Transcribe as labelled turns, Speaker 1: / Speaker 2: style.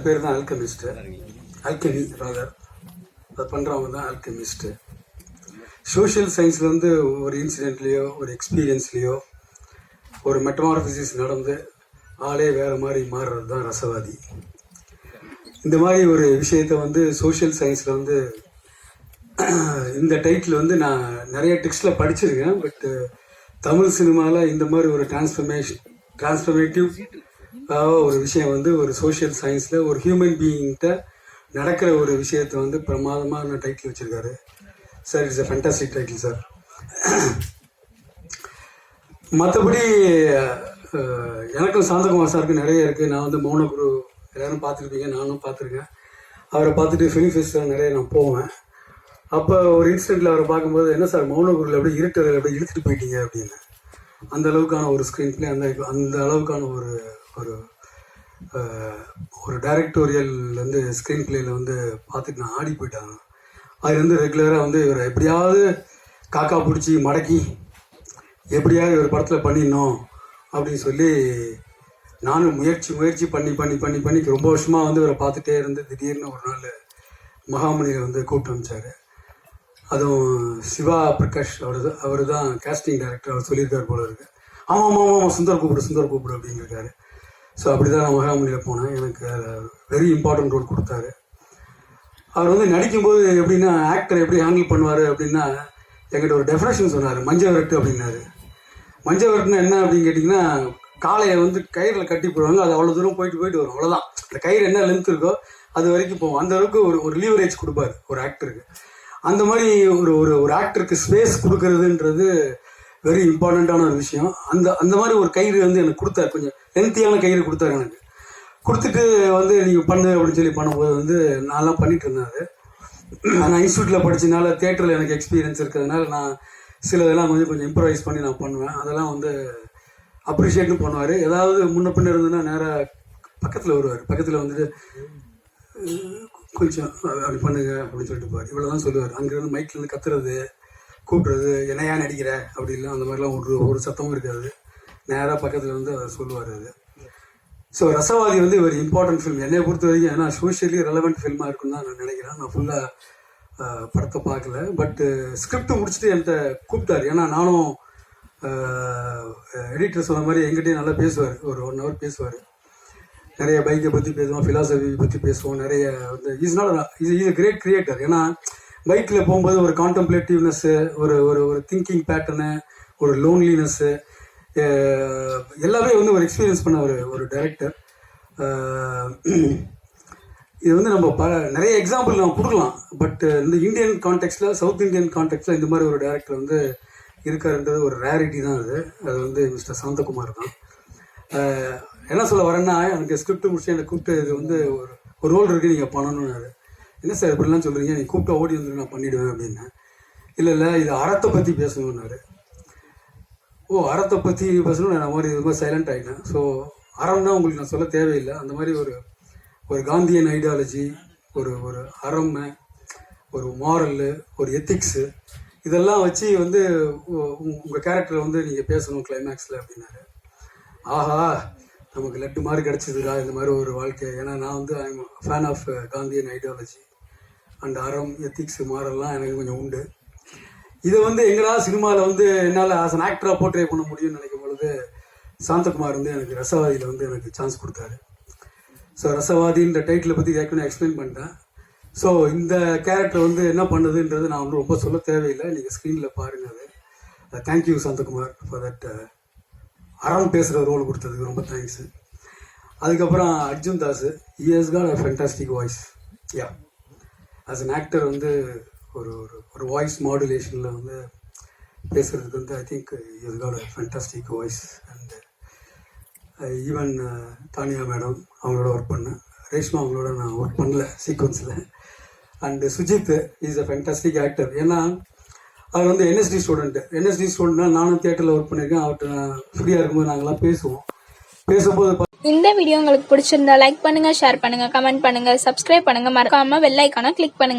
Speaker 1: பேர் தான் alchemist. Alchemy rather அது பண்ணுறவங்க தான் ஆல்கெமிஸ்ட்டு. சோஷியல் சயின்ஸில் வந்து ஒரு இன்சிடென்ட்லேயோ ஒரு எக்ஸ்பீரியன்ஸ்லேயோ ஒரு மெட்டமார்பிசிஸ் நடந்து ஆளே வேறு மாதிரி மாறுறது தான் ரசவாதி. இந்த மாதிரி ஒரு விஷயத்த வந்து சோஷியல் சயின்ஸில் வந்து இந்த டைட்டில் வந்து நான் நிறைய டெக்ஸ்டில் படிச்சிருக்கேன். பட் தமிழ் சினிமாவில் இந்த மாதிரி ஒரு டிரான்ஸ்ஃபர்மேட்டிவ் ஒரு விஷயம் வந்து ஒரு சோஷியல் சயின்ஸில் ஒரு ஹியூமன் பீயிங்கிட்ட நடக்கிற ஒரு விஷயத்தை வந்து பிரமாதமான டைட்டில் வச்சுருக்காரு sir. It's a fantastic title sir. மற்றபடி எனக்கும் சாந்தகுமார் சாருக்கு நிறைய இருக்குது. நான் வந்து மௌனகுரு எல்லோரும் பார்த்துருப்பீங்க, நானும் பார்த்துருக்கேன். அவரை பார்த்துட்டு ஃபிலிம் ஃபெஸ்டிவல் நிறைய நான் போவேன். அப்போ ஒரு இன்சிடெண்ட்டில் அவரை பார்க்கும்போது, என்ன சார் மௌனகுருவில் அப்படியே இருட்டதில் அப்படியே இழுத்துட்டு போயிட்டீங்க அப்படின்னு. அந்த அளவுக்கான ஒரு ஸ்க்ரீன் பிளே, அந்த அளவுக்கான ஒரு ஒரு ஒரு டைரக்டோரியல் வந்து ஸ்க்ரீன் பிளேயில் வந்து பார்த்துட்டு நான் ஆடி போயிட்டாங்க. அது வந்து ரெகுலராக வந்து இவரை எப்படியாவது காக்கா பிடிச்சி மடக்கி எப்படியாவது இவர் படத்தில் பண்ணிடணும் அப்படின்னு சொல்லி நானும் முயற்சி பண்ணி ரொம்ப வருஷமாக வந்து இவரை பார்த்துட்டே இருந்து திடீர்னு ஒரு நாள் மகாமணியை வந்து கூப்பிட்டு அனுப்பிச்சார். அதுவும் சிவா பிரகாஷ் அவர் தான் கேஸ்டிங் டைரக்டர். அவர் சொல்லியிருக்காரு போல இருக்கு. ஆமாம் சுந்தர் கூப்பிடு அப்படிங்கிருக்காரு. ஸோ அப்படி தான் நான் மகாமணியில் போனேன். எனக்கு வெரி இம்பார்ட்டன்ட் ரோல் கொடுத்தாரு. அவர் வந்து நடிக்கும்போது எப்படின்னா ஆக்டர் எப்படி ஹேண்டில் பண்ணுவார் அப்படின்னா என்கிட்ட ஒரு டெஃபினேஷன் சொன்னார். மஞ்சள் விரட்டு அப்படின்னாரு. மஞ்சள் விரட்டுனா என்ன அப்படின்னு கேட்டிங்கன்னா, காளையை வந்து கயிறில் கட்டி போடுவாங்க. அது அவ்வளோ தூரம் போயிட்டு வரும், அவ்வளோதான். அந்த கயிறு என்ன லென்த் இருக்கோ அது வரைக்கும் போகும். அந்த அளவுக்கு ஒரு லீவரேஜ் கொடுப்பார் ஒரு ஆக்டருக்கு. அந்த மாதிரி ஒரு ஆக்டருக்கு ஸ்பேஸ் கொடுக்கறதுன்றது வெரி இம்பார்ட்டண்ட்டான ஒரு விஷயம். அந்த மாதிரி ஒரு கயிறு வந்து எனக்கு கொடுத்தாரு. கொஞ்சம் லென்த்தியான கயிறு கொடுத்தாரு எனக்கு. கொடுத்துட்டு வந்து நீங்கள் பண்ணு அப்படின்னு சொல்லி பண்ணும்போது வந்து நான்லாம் பண்ணிட்டு இருந்தேன். நான் இன்ஸ்டியூட்டில் படித்தனால தியேட்டரில் எனக்கு எக்ஸ்பீரியன்ஸ் இருக்கிறதுனால நான் சில இதெல்லாம் கொஞ்சம் இம்ப்ரவைஸ் பண்ணி நான் பண்ணுவேன். அதெல்லாம் வந்து அப்ரிஷியேட்டும் பண்ணுவார். ஏதாவது முன்ன பின்ன இருந்ததுன்னா நேராக பக்கத்தில் வருவார். பக்கத்தில் வந்துட்டு கொஞ்சம் அப்படி பண்ணுங்க அப்படின்னு சொல்லிட்டு போவார். இவ்வளோ தான் சொல்லுவார். அங்கேருந்து மைக்லேருந்து கத்துறது, கூப்பிட்றது, என்னையா நடிக்கிற அப்படி இல்லை, அந்த மாதிரிலாம் ஒரு சத்தமும் இருக்காது. நேராக பக்கத்தில் வந்து அவர் சொல்லுவார். அது ஸோ ரசவாதி வந்து ஒரு இம்பார்ட்டன்ட் ஃபில்ம் என்னை பொறுத்த வரைக்கும். ஏன்னா சோஷியலி ரெலவெண்ட் ஃபில்மாக இருக்குன்னு தான் நான் நினைக்கிறேன். நான் ஃபுல்லாக படத்தை பார்க்கல. பட் ஸ்கிரிப்ட் முடிச்சுட்டு என்கிட்ட கூப்பிட்டார். ஏன்னா நானும் எடிட்டர் சொன்ன மாதிரி எங்கிட்டையும் நல்லா பேசுவார். ஒரு 1 hour பேசுவார். நிறைய பைக்கை பற்றி பேசுவோம், ஃபிலாசபி பற்றி பேசுவோம். நிறைய வந்து இஸ் கிரேட் கிரியேட்டர். ஏன்னா பைக்கில் போகும்போது ஒரு கான்டம்ப்ளேட்டிவ்னஸ்ஸு, ஒரு திங்கிங் பேட்டர்னு, ஒரு லோன்லினஸ்ஸு எல்லாமே வந்து ஒரு எக்ஸ்பீரியன்ஸ் பண்ண ஒரு டைரக்டர். இது வந்து நம்ம நிறைய எக்ஸாம்பிள் நம்ம கொடுக்கலாம். பட் இந்த இந்தியன் கான்டெக்ஸ்டில், சவுத் இந்தியன் கான்டெக்ஸ்டில் இந்த மாதிரி ஒரு டைரக்டர் வந்து இருக்காருன்றது ஒரு ரேரிட்டி தான். அது வந்து மிஸ்டர் சாந்தகுமார் தான். என்ன சொல்ல வரேன்னா, எனக்கு ஸ்கிரிப்ட் முடிச்சு என்னை கூப்பிட்டு இது வந்து ஒரு ரோல் இருக்குது நீங்கள் பண்ணணும்னாரு. என்ன சார் இப்படிலாம் சொல்கிறீங்க, நீ கூப்பிட்டு ஓடி வந்து நான் பண்ணிவிடுவேன் அப்படின்னு. இல்லை இது அறத்தை பற்றி பேசணுன்னாரு. அறத்தை பற்றி பேசணும். நான் இது மாதிரி சைலண்ட் ஆகிட்டேன். ஸோ அறம்னா உங்களுக்கு நான் சொல்ல தேவையில்லை. அந்த மாதிரி ஒரு காந்தியன் ஐடியாலஜி, ஒரு அறமை, ஒரு மாரல், ஒரு எத்திக்ஸு, இதெல்லாம் வச்சு வந்து உங்கள் கேரக்டரை வந்து நீங்கள் பேசணும் கிளைமேக்ஸில் அப்படின்னாரு. ஆஹா, நமக்கு லட்டு மாதிரி கிடச்சிதுடா இந்த மாதிரி ஒரு வாழ்க்கை. ஏன்னா நான் வந்து I'm fan of Gandhian ideology and அறம், எத்திக்ஸு, மாரல்லாம் எனக்கு கொஞ்சம் உண்டு. இதை வந்து எங்கடா சினிமாவில் வந்து என்னால் ஆஸ் அன் ஆக்டராக போர்ட்ரே பண்ண முடியும்னு நினைக்கும் பொழுது சாந்தகுமார் வந்து எனக்கு ரசவாதியில் வந்து எனக்கு சான்ஸ் கொடுத்தாரு. ஸோ ரசவாதின்ற டைட்டிலை பற்றி ஏற்கனவே எக்ஸ்பிளைன் பண்ணிட்டேன். ஸோ இந்த கேரக்டர் வந்து என்ன பண்ணுதுன்றது நான் வந்து ரொம்ப சொல்ல தேவையில்லை. நீங்கள் ஸ்க்ரீனில் பாருங்கள். அது தேங்க்யூ சாந்தகுமார் ஃபார் தட் அறம் பேசுகிற ரோல் கொடுத்ததுக்கு ரொம்ப தேங்க்ஸு. அதுக்கப்புறம் Arjun Das, he has got a fantastic voice. As an actor வந்து ஒரு வாய்ஸ் மாடுலேஷனில் வந்து பேசுகிறதுக்கு வந்து I think he has got a fantastic voice. And even Taniya madam அவங்களோட ஒர்க் பண்ணேன். ரேஷ்மா அவங்களோட நான் ஒர்க் பண்ணல சீக்வன்ஸில். And Sujith is a fantastic actor. ஏன்னா அவர் வந்து என்எஸ்டி ஸ்டூடெண்ட்னா நானும் தியேட்டரில் ஒர்க் பண்ணியிருக்கேன். அவர்கிட்ட நான் ஃப்ரீயாக இருக்கும்போது நாங்கள்லாம் பேசும்போது
Speaker 2: இந்த வீடியோ உங்களுக்கு பிடிச்சிருந்தா லைக் பண்ணுங்க, ஷேர் பண்ணுங்க, கமெண்ட் பண்ணுங்க, சப்ஸ்கிரைப் பண்ணுங்க, மறக்காம பெல் ஐகானை கிளிக் பண்ணுங்க.